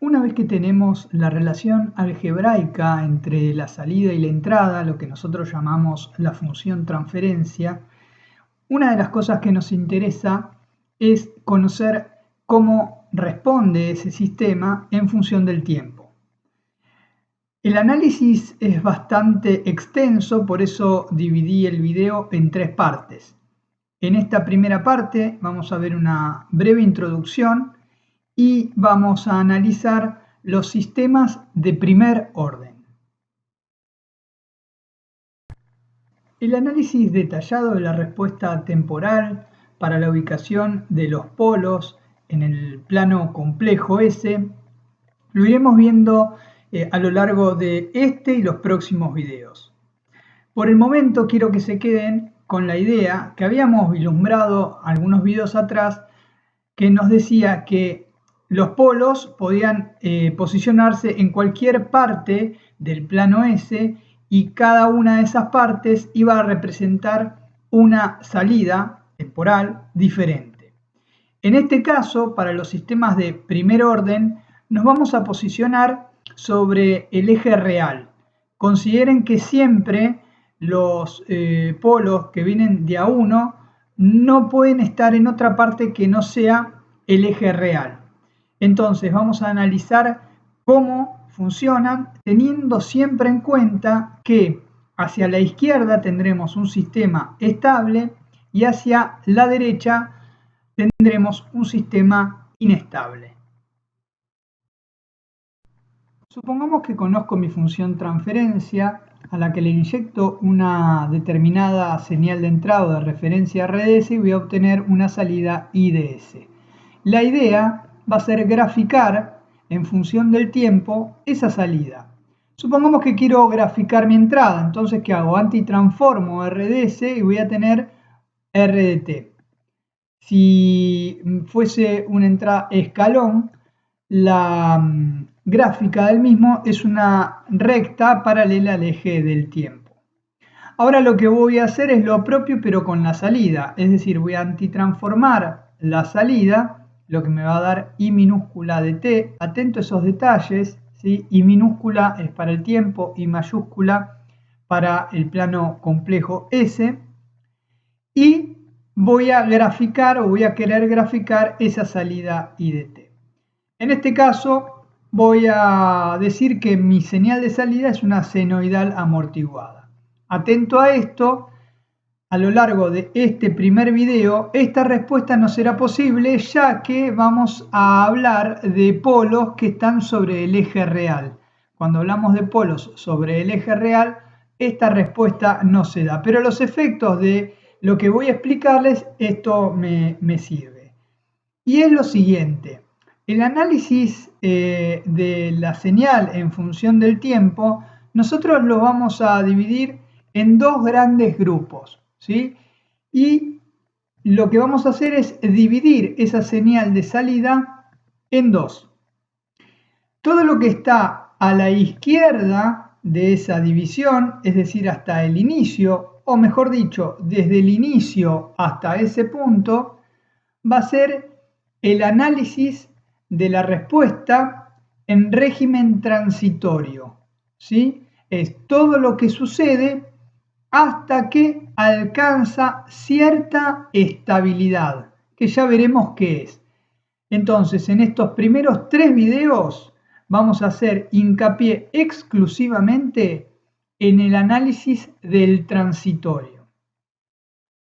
Una vez que tenemos la relación algebraica entre la salida y la entrada, lo que nosotros llamamos la función transferencia, una de las cosas que nos interesa es conocer cómo responde ese sistema en función del tiempo. El análisis es bastante extenso, por eso dividí el video en 3 partes. En esta primera parte vamos a ver una breve introducción y vamos a analizar los sistemas de primer orden. El análisis detallado de la respuesta temporal para la ubicación de los polos en el plano complejo S lo iremos viendo a lo largo de este y los próximos videos. Por el momento quiero que se queden con la idea que habíamos vislumbrado algunos videos atrás, que nos decía que los polos podían posicionarse en cualquier parte del plano S y cada una de esas partes iba a representar una salida temporal diferente. En este caso, para los sistemas de primer orden, nos vamos a posicionar sobre el eje real. Consideren que siempre los polos que vienen de A1 no pueden estar en otra parte que no sea el eje real. Entonces vamos a analizar cómo funcionan, teniendo siempre en cuenta que hacia la izquierda tendremos un sistema estable y hacia la derecha tendremos un sistema inestable. Supongamos que conozco mi función transferencia, a la que le inyecto una determinada señal de entrada o de referencia RDS y voy a obtener una salida IDS. La idea va a ser graficar en función del tiempo esa salida. Supongamos que quiero graficar mi entrada, entonces ¿qué hago? Antitransformo RDS y voy a tener RDT. Si fuese una entrada escalón, la gráfica del mismo es una recta paralela al eje del tiempo. Ahora lo que voy a hacer es lo propio pero con la salida, es decir, voy a antitransformar la salida, lo que me va a dar I minúscula de t, atento a esos detalles, ¿sí? I minúscula es para el tiempo, I mayúscula para el plano complejo S, y voy a graficar o voy a querer graficar esa salida I de t. En este caso voy a decir que mi señal de salida es una senoidal amortiguada. Atento a esto, a lo largo de este primer video, esta respuesta no será posible ya que vamos a hablar de polos que están sobre el eje real. Cuando hablamos de polos sobre el eje real, esta respuesta no se da. Pero los efectos de lo que voy a explicarles, esto me sirve. Y es lo siguiente. El análisis de la señal en función del tiempo, nosotros lo vamos a dividir en dos grandes grupos, ¿sí? Y lo que vamos a hacer es dividir esa señal de salida en dos. Todo lo que está a la izquierda de esa división, es decir, hasta el inicio, o mejor dicho, desde el inicio hasta ese punto, va a ser el análisis de la respuesta en régimen transitorio, ¿sí? Es todo lo que sucede hasta que alcanza cierta estabilidad, que ya veremos qué es. Entonces, en estos primeros 3 videos vamos a hacer hincapié exclusivamente en el análisis del transitorio.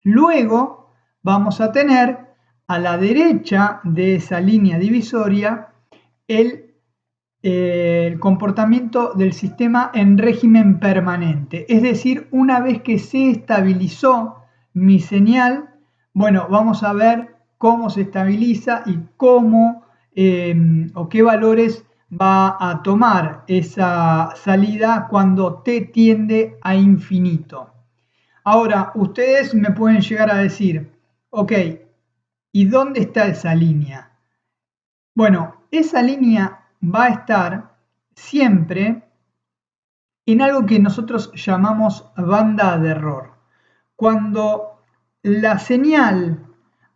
Luego vamos a tener a la derecha de esa línea divisoria el comportamiento del sistema en régimen permanente. Es decir, una vez que se estabilizó mi señal, bueno, vamos a ver cómo se estabiliza y cómo o qué valores va a tomar esa salida cuando t tiende a infinito. Ahora, ustedes me pueden llegar a decir, ok, ¿y dónde está esa línea? Bueno, esa línea va a estar siempre en algo que nosotros llamamos banda de error. Cuando la señal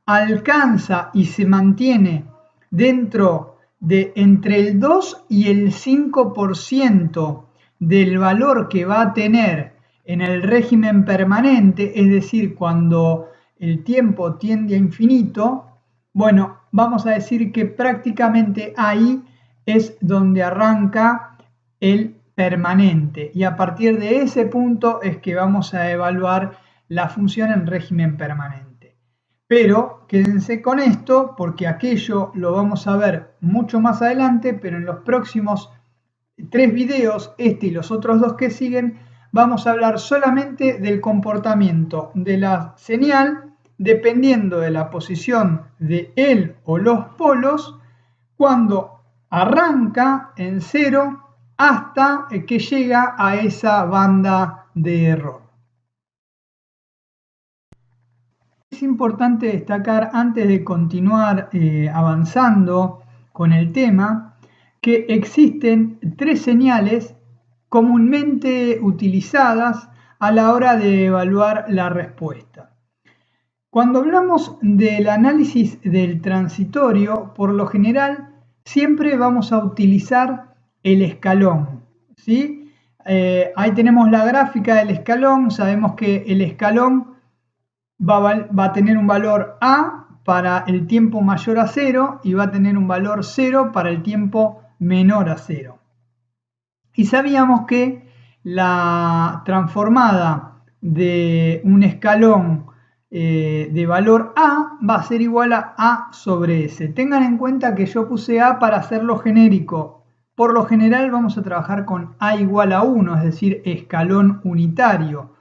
alcanza y se mantiene dentro de entre el 2 y el 5% del valor que va a tener en el régimen permanente, es decir, cuando el tiempo tiende a infinito, bueno, vamos a decir que prácticamente ahí es donde arranca el permanente y a partir de ese punto es que vamos a evaluar la función en régimen permanente. Pero quédense con esto porque aquello lo vamos a ver mucho más adelante, pero en los próximos 3 videos, este y los otros 2 que siguen, vamos a hablar solamente del comportamiento de la señal dependiendo de la posición de él o los polos cuando arranca en 0 hasta que llega a esa banda de error. Es importante destacar antes de continuar avanzando con el tema que existen 3 señales comúnmente utilizadas a la hora de evaluar la respuesta. Cuando hablamos del análisis del transitorio, por lo general siempre vamos a utilizar el escalón, ¿sí? Ahí tenemos la gráfica del escalón, sabemos que el escalón va a tener un valor A para el tiempo mayor a 0 y va a tener un valor 0 para el tiempo menor a 0. Y sabíamos que la transformada de un escalón de valor A va a ser igual a A sobre S. Tengan en cuenta que yo puse A para hacerlo genérico. Por lo general vamos a trabajar con A igual a 1, es decir, escalón unitario.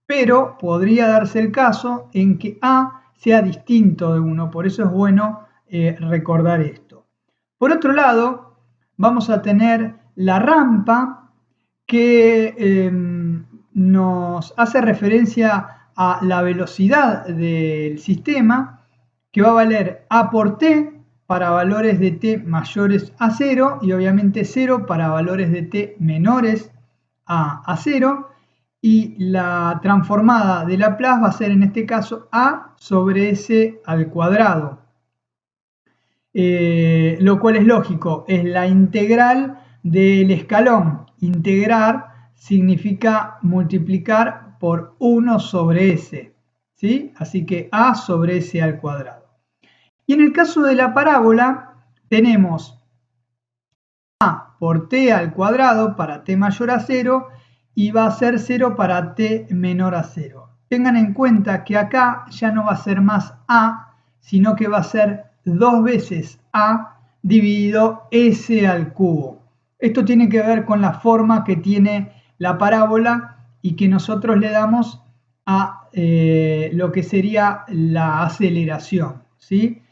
Pero podría darse el caso en que A sea distinto de 1, por eso es bueno recordar esto. Por otro lado, vamos a tener la rampa que nos hace referencia a la velocidad del sistema, que va a valer A por T para valores de T mayores a 0 y obviamente 0 para valores de T menores a 0. Y la transformada de Laplace va a ser en este caso A sobre S al cuadrado. Lo cual es lógico, es la integral del escalón. Integrar significa multiplicar por 1 sobre S, ¿sí? Así que A sobre S al cuadrado. Y en el caso de la parábola tenemos A por T al cuadrado para T mayor a 0 y va a ser 0 para T menor a 0. Tengan en cuenta que acá ya no va a ser más A, sino que va a ser 2 veces A dividido S al cubo. Esto tiene que ver con la forma que tiene la parábola y que nosotros le damos a lo que sería la aceleración, ¿sí?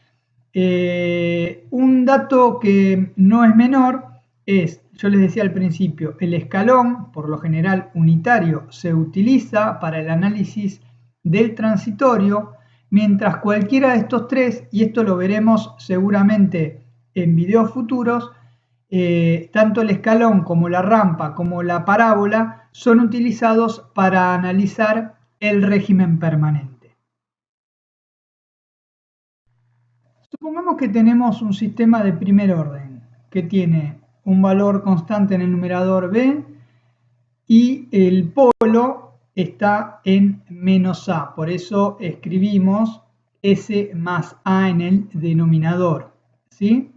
Un dato que no es menor es, yo les decía al principio, el escalón, por lo general unitario, se utiliza para el análisis del transitorio, mientras cualquiera de estos 3, y esto lo veremos seguramente en videos futuros, tanto el escalón como la rampa como la parábola son utilizados para analizar el régimen permanente. Supongamos que tenemos un sistema de primer orden que tiene un valor constante en el numerador b y el polo está en menos a, por eso escribimos s más a en el denominador, ¿sí?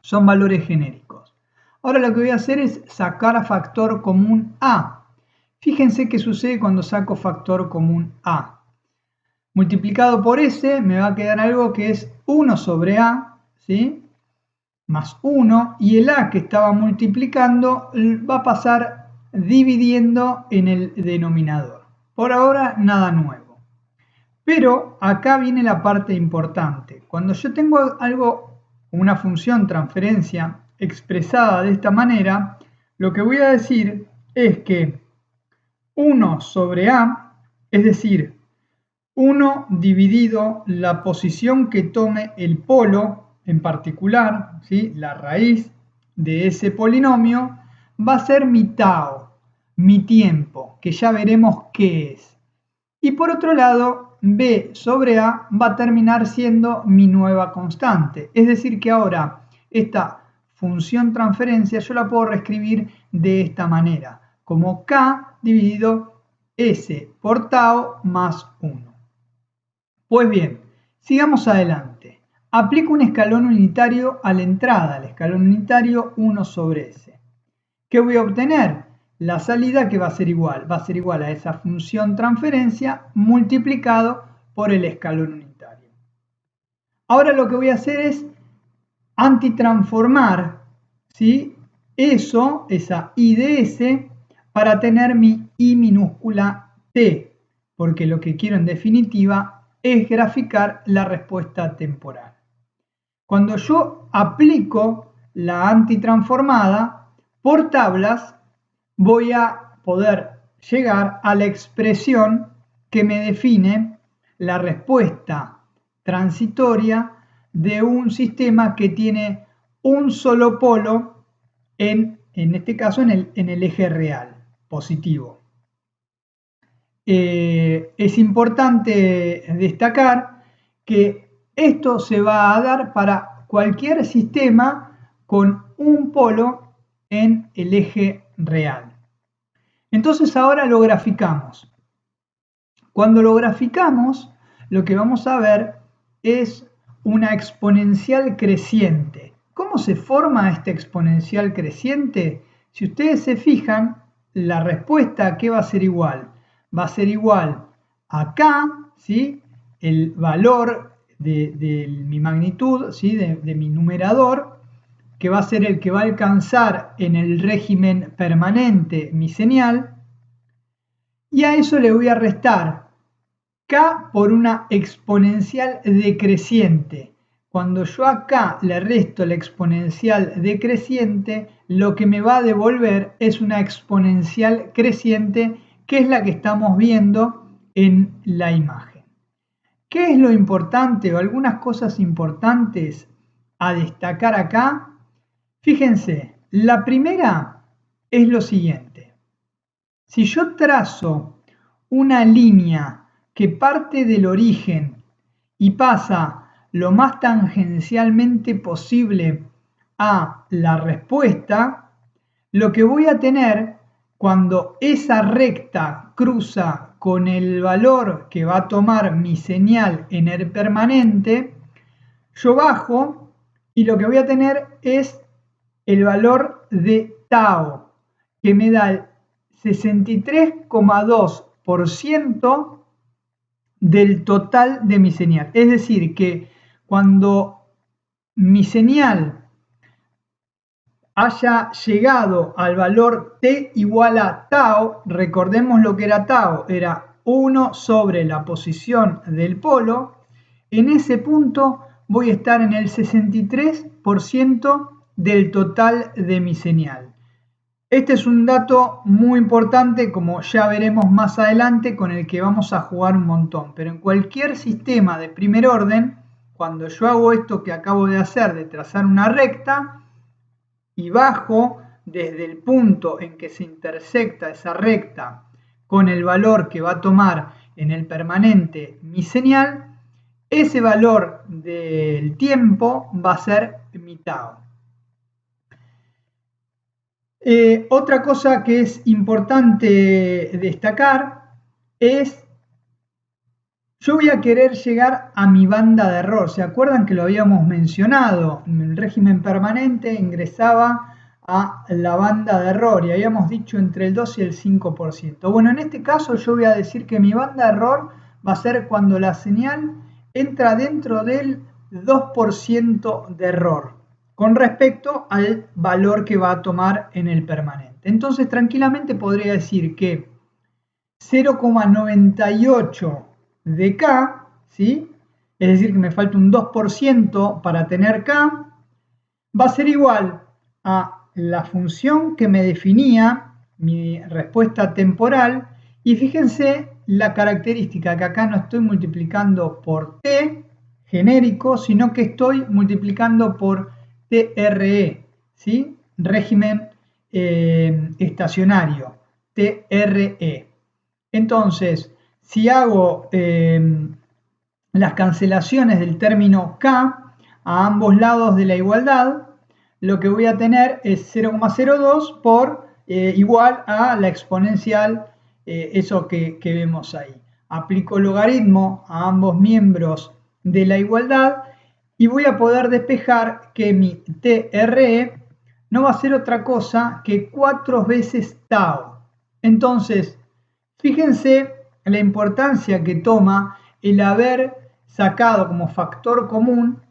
Son valores genéricos. Ahora lo que voy a hacer es sacar a factor común a. Fíjense qué sucede cuando saco factor común a. Multiplicado por s me va a quedar algo que es 1 sobre a, ¿sí? Más 1, y el a que estaba multiplicando va a pasar dividiendo en el denominador. Por ahora nada nuevo. Pero acá viene la parte importante. Cuando yo tengo algo, una función transferencia expresada de esta manera, lo que voy a decir es que 1 sobre a, es decir, 1 dividido la posición que tome el polo en particular, ¿sí? La raíz de ese polinomio, va a ser mi tau, mi tiempo, que ya veremos qué es. Y por otro lado, b sobre a va a terminar siendo mi nueva constante. Es decir que ahora esta función transferencia yo la puedo reescribir de esta manera, como K dividido S por tau más 1. Pues bien, sigamos adelante. Aplico un escalón unitario a la entrada, el escalón unitario 1 sobre S. ¿Qué voy a obtener? La salida que va a ser igual a esa función transferencia multiplicado por el escalón unitario. Ahora lo que voy a hacer es antitransformar, ¿sí?, esa I de S, para tener mi I minúscula T, porque lo que quiero en definitiva es graficar la respuesta temporal. Cuando yo aplico la antitransformada por tablas, voy a poder llegar a la expresión que me define la respuesta transitoria de un sistema que tiene un solo polo, en este caso en el eje real, positivo. Es importante destacar que esto se va a dar para cualquier sistema con un polo en el eje real. Entonces ahora lo graficamos. Cuando lo graficamos, lo que vamos a ver es una exponencial creciente. ¿Cómo se forma esta exponencial creciente? Si ustedes se fijan, la respuesta ¿a qué va a ser igual? Va a ser igual a K, ¿sí?, el valor de mi magnitud, ¿sí?, de mi numerador, que va a ser el que va a alcanzar en el régimen permanente mi señal, y a eso le voy a restar K por una exponencial decreciente. Cuando yo acá le resto la exponencial decreciente, lo que me va a devolver es una exponencial creciente, que es la que estamos viendo en la imagen. ¿Qué es lo importante o algunas cosas importantes a destacar acá? Fíjense, la primera es lo siguiente. Si yo trazo una línea que parte del origen y pasa lo más tangencialmente posible a la respuesta, lo que voy a tener cuando esa recta cruza con el valor que va a tomar mi señal en el permanente, yo bajo y lo que voy a tener es el valor de tau, que me da el 63,2% del total de mi señal. Es decir, que cuando mi señal haya llegado al valor t igual a tau, recordemos lo que era tau, era 1 sobre la posición del polo, en ese punto voy a estar en el 63% del total de mi señal. Este es un dato muy importante, como ya veremos más adelante, con el que vamos a jugar un montón. Pero en cualquier sistema de primer orden, cuando yo hago esto que acabo de hacer, de trazar una recta, y bajo desde el punto en que se intersecta esa recta con el valor que va a tomar en el permanente mi señal, ese valor del tiempo va a ser mi tau. Otra cosa que es importante destacar es, yo voy a querer llegar a mi banda de error. ¿Se acuerdan que lo habíamos mencionado? En el régimen permanente ingresaba a la banda de error y habíamos dicho entre el 2 y el 5%. Bueno, en este caso yo voy a decir que mi banda de error va a ser cuando la señal entra dentro del 2% de error con respecto al valor que va a tomar en el permanente. Entonces tranquilamente podría decir que 0,98 de K, ¿sí?, es decir que me falta un 2% para tener K, va a ser igual a la función que me definía mi respuesta temporal, y fíjense la característica, que acá no estoy multiplicando por T genérico, sino que estoy multiplicando por TRE, ¿sí?, régimen estacionario, TRE. Entonces, si hago las cancelaciones del término K a ambos lados de la igualdad, lo que voy a tener es 0,02 por igual a la exponencial, eso que vemos ahí. Aplico logaritmo a ambos miembros de la igualdad y voy a poder despejar que mi TRE no va a ser otra cosa que 4 veces tau. Entonces, fíjense la importancia que toma el haber sacado como factor común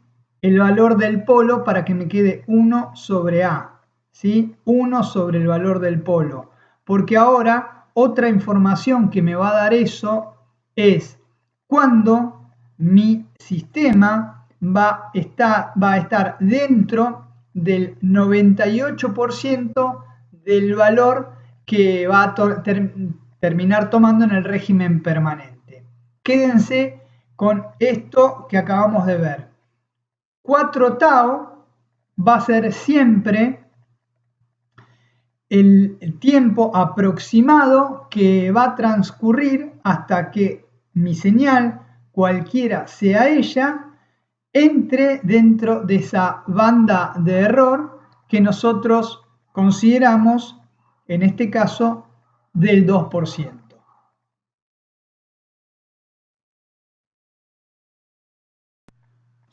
el valor del polo para que me quede 1 sobre A, ¿sí? 1 sobre el valor del polo. Porque ahora otra información que me va a dar eso es cuando mi sistema va a estar dentro del 98% del valor que va a terminar tomando en el régimen permanente. Quédense con esto que acabamos de ver. 4 tau va a ser siempre el tiempo aproximado que va a transcurrir hasta que mi señal, cualquiera sea ella, entre dentro de esa banda de error que nosotros consideramos, en este caso, del 2%.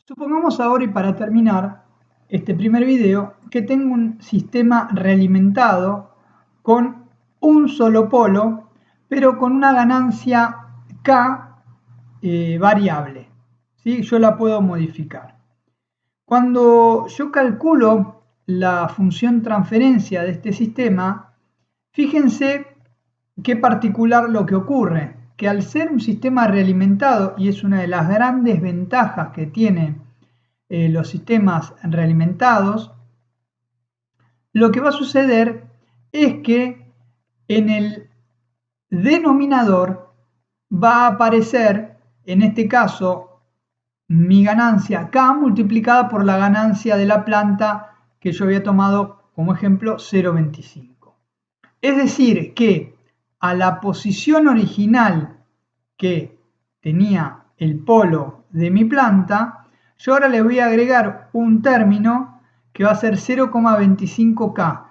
Supongamos ahora, y para terminar este primer video, que tengo un sistema realimentado con un solo polo, pero con una ganancia K variable, ¿sí? Yo la puedo modificar. Cuando yo calculo la función transferencia de este sistema, fíjense qué particular lo que ocurre, que al ser un sistema realimentado, y es una de las grandes ventajas que tienen los sistemas realimentados, lo que va a suceder es que en el denominador va a aparecer, en este caso, mi ganancia K multiplicada por la ganancia de la planta que yo había tomado como ejemplo 0,25. Es decir, que a la posición original que tenía el polo de mi planta, yo ahora le voy a agregar un término que va a ser 0,25K.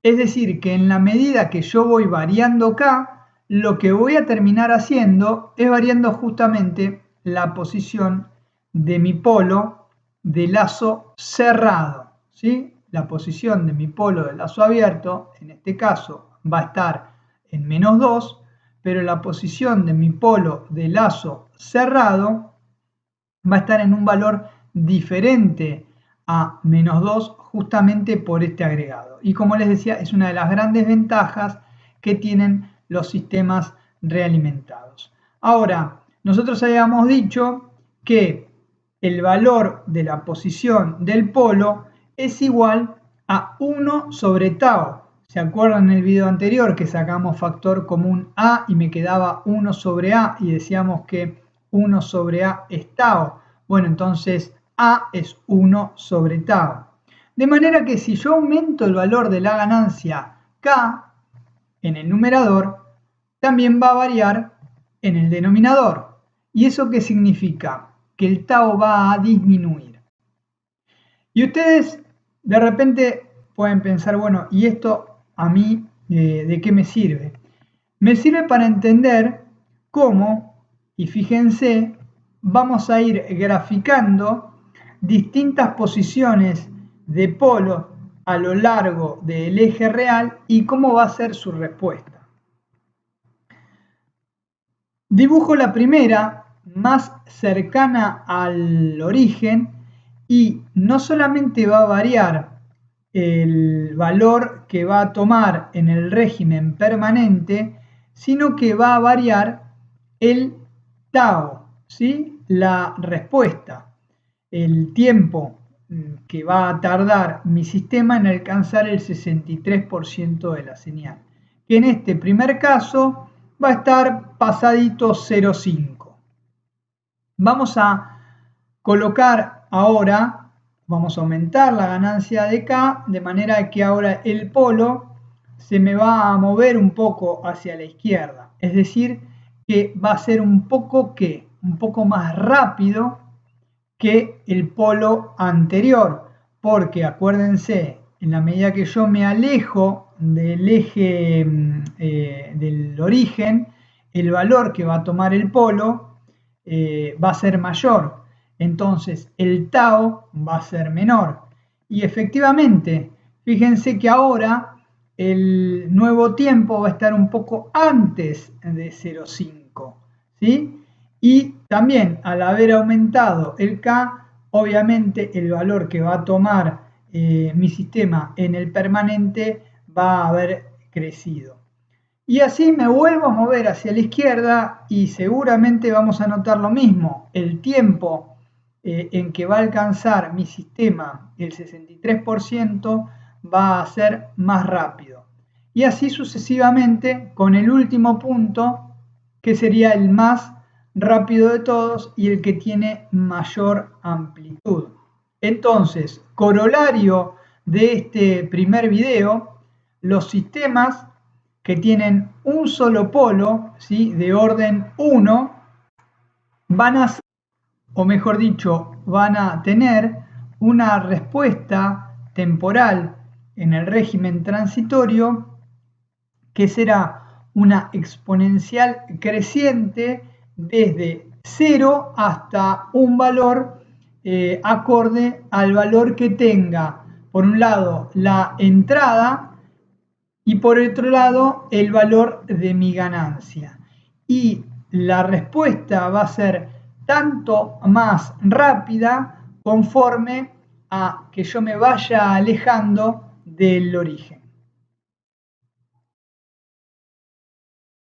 Es decir, que en la medida que yo voy variando K, lo que voy a terminar haciendo es variando justamente la posición de mi polo de lazo cerrado, ¿sí? La posición de mi polo de lazo abierto, en este caso, va a estar en -2, pero la posición de mi polo de lazo cerrado va a estar en un valor diferente a -2 justamente por este agregado. Y como les decía, es una de las grandes ventajas que tienen los sistemas realimentados. Ahora, nosotros habíamos dicho que el valor de la posición del polo es igual a 1 sobre tau. ¿Se acuerdan en el video anterior que sacamos factor común A y me quedaba 1 sobre A y decíamos que 1 sobre A es tau? Bueno, entonces A es 1 sobre tau. De manera que si yo aumento el valor de la ganancia K en el numerador, también va a variar en el denominador. ¿Y eso qué significa? Que el tau va a disminuir. Y ustedes de repente pueden pensar, bueno, ¿y esto a mí de qué me sirve? Me sirve para entender cómo, y fíjense, vamos a ir graficando distintas posiciones de polo a lo largo del eje real y cómo va a ser su respuesta. Dibujo la primera, más cercana al origen, y no solamente va a variar el valor que va a tomar en el régimen permanente, sino que va a variar el tau, ¿sí? La respuesta, el tiempo que va a tardar mi sistema en alcanzar el 63% de la señal, que en este primer caso va a estar pasadito 0,5. Vamos a colocar ahora, vamos a aumentar la ganancia de K, de manera que ahora el polo se me va a mover un poco hacia la izquierda. Es decir, que va a ser un poco más rápido que el polo anterior, porque acuérdense, en la medida que yo me alejo del eje del origen, el valor que va a tomar el polo va a ser mayor. Entonces el tau va a ser menor. Y efectivamente, fíjense que ahora el nuevo tiempo va a estar un poco antes de 0,5, ¿sí? Y también al haber aumentado el K, obviamente el valor que va a tomar mi sistema en el permanente va a haber crecido. Y así me vuelvo a mover hacia la izquierda y seguramente vamos a notar lo mismo. El tiempo en que va a alcanzar mi sistema el 63% va a ser más rápido. Y así sucesivamente con el último punto, que sería el más rápido de todos y el que tiene mayor amplitud. Entonces, corolario de este primer video, los sistemas que tienen un solo polo, ¿sí?, de orden 1, van a ser, o mejor dicho, van a tener una respuesta temporal en el régimen transitorio que será una exponencial creciente desde 0 hasta un valor acorde al valor que tenga, por un lado, la entrada y por otro lado, el valor de mi ganancia. Y la respuesta va a ser tanto más rápida conforme a que yo me vaya alejando del origen.